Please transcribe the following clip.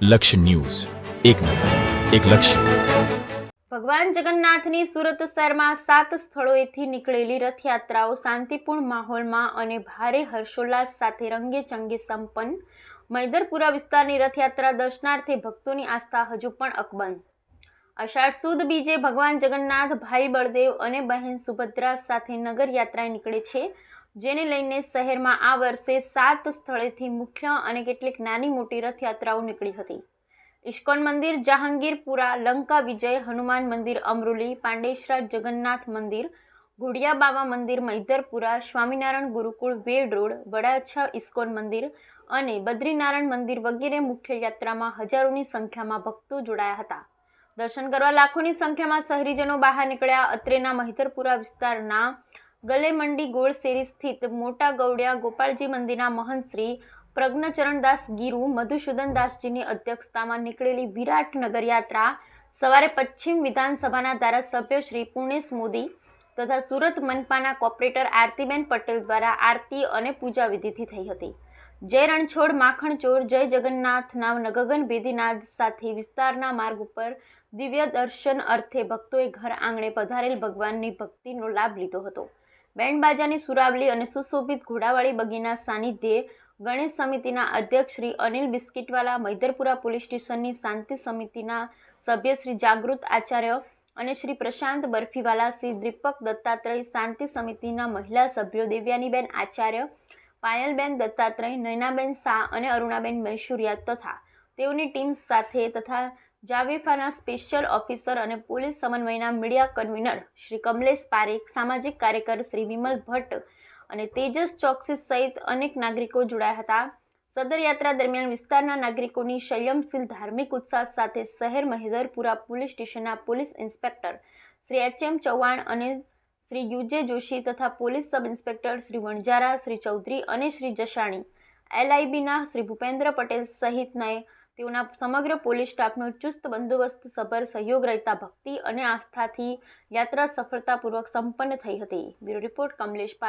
લક્ષ્ય ન્યૂઝ, એક નજર, એક લક્ષ્ય. ભગવાન જગન્નાથની સુરત શહેરમાં 7 સ્થળોએથી નીકળેલી રથયાત્રાઓ શાંતિપૂર્ણ માહોલમાં અને ભારે હર્ષોલ્લાસ સાથે રંગેચંગે સંપન્ન. મૈદરપુરા વિસ્તારની રથયાત્રા દર્શનાર્થે ભક્તોની આસ્થા હજુ પણ અકબંધ. અષાઢ સુદ બીજે ભગવાન જગન્નાથ ભાઈ બળદેવ અને બહેન સુભદ્રા સાથે નગર યાત્રાએ નીકળે છે, જેને લઈને શહેરમાં આ વર્ષે 7 સ્થળેથી મુખ્ય અને કેટલીક નાની મોટી રથયાત્રાઓ નીકળી હતી. ઇસ્કોન મંદિર જહાંગીરપુરા, લંકા વિજય, હનુમાન મંદિર અમરોલી, પાંડેસરા જગન્નાથ મંદિર, ઘોડિયા બાવા મંદિર મૈદરપુરા, સ્વામિનારાયણ ગુરુકુળ વેડ રોડ, વડાછા ઇસ્કોન મંદિર અને બદ્રીનારાયણ મંદિર વગેરે મુખ્ય યાત્રામાં હજારોની સંખ્યામાં ભક્તો જોડાયા હતા. દર્શન કરવા લાખોની સંખ્યામાં શહેરીજનો બહાર નીકળ્યા. અત્રેના મૈદરપુરા વિસ્તારના ગલેમંડી ગોળ શેરી સ્થિત મોટા ગૌડિયા ગોપાળજી મંદિરના મહંત શ્રી પ્રજ્ઞચરણદાસ ગીરુ મધુસૂદનદાસજીની અધ્યક્ષતામાં નીકળેલી વિરાટ નગરયાત્રા સવારે પશ્ચિમ વિધાનસભાના ધારાસભ્ય શ્રી પુણેશ મોદી તથા સુરત મનપાના કોર્પોરેટર આરતીબેન પટેલ દ્વારા આરતી અને પૂજા વિધિથી થઈ હતી. જય રણછોડ માખણચોર જય જગન્નાથના ગગનભેદી નાદ સાથે વિસ્તારના માર્ગ ઉપર દિવ્ય દર્શન અર્થે ભક્તોએ ઘર આંગણે પધારેલ ભગવાનની ભક્તિનો લાભ લીધો હતો. બેન્ડ બાજાની સુરાવલી અને સુશોભિત ઘોડાવાળી બગીના સાનિધ્યે ગણેશ સમિતિના અધ્યક્ષ શ્રી અનિલ બિસ્કીટવાલા, મૈદરપુરા પોલીસ સ્ટેશનની શાંતિ સમિતિના સભ્ય શ્રી જાગૃત આચાર્ય અને શ્રી પ્રશાંત બરફીવાલા, શ્રી દીપક દત્તાત્રેય, શાંતિ સમિતિના મહિલા સભ્યો દેવ્યાનીબેન આચાર્ય, પાયલબેન દત્તાત્રેય, નયનાબેન શાહ અને અરુણાબેન મૈસુરિયા તથા તેઓની ટીમ સાથે તથા જાવેફાના સ્પેશિયલ ઓફિસર અને પોલીસ સમન્વયના મીડિયા કન્વીનર શ્રી કમલેશ પારેખ, સામાજિક કાર્યકર શ્રી વિમલ ભટ્ટ અને તેજસ ચોકસી સહિત અનેક નાગરિકો જોડાયા હતા. સદર યાત્રા દરમિયાન વિસ્તારના નાગરિકોની સંયમશીલ ધાર્મિક ઉત્સાહ સાથે શહેર મૈદરપુરા પોલીસ સ્ટેશનના police inspector Shri H M. Chauhan અને શ્રી યુજે જોશી તથા police sub inspector Shri Vanzara, Shri Chaudhary અને શ્રી જસાણી, LIBના શ્રી ભૂપેન્દ્ર પટેલ સહિતના તેઓના સમગ્ર પોલીસ સ્ટાફનો ચુસ્ત બંદોબસ્ત સભર સહયોગ રહેતા ભક્તિ અને આસ્થાથી યાત્રા સફળતાપૂર્વક સંપન્ન થઈ હતી. Bureau report Kamlesh.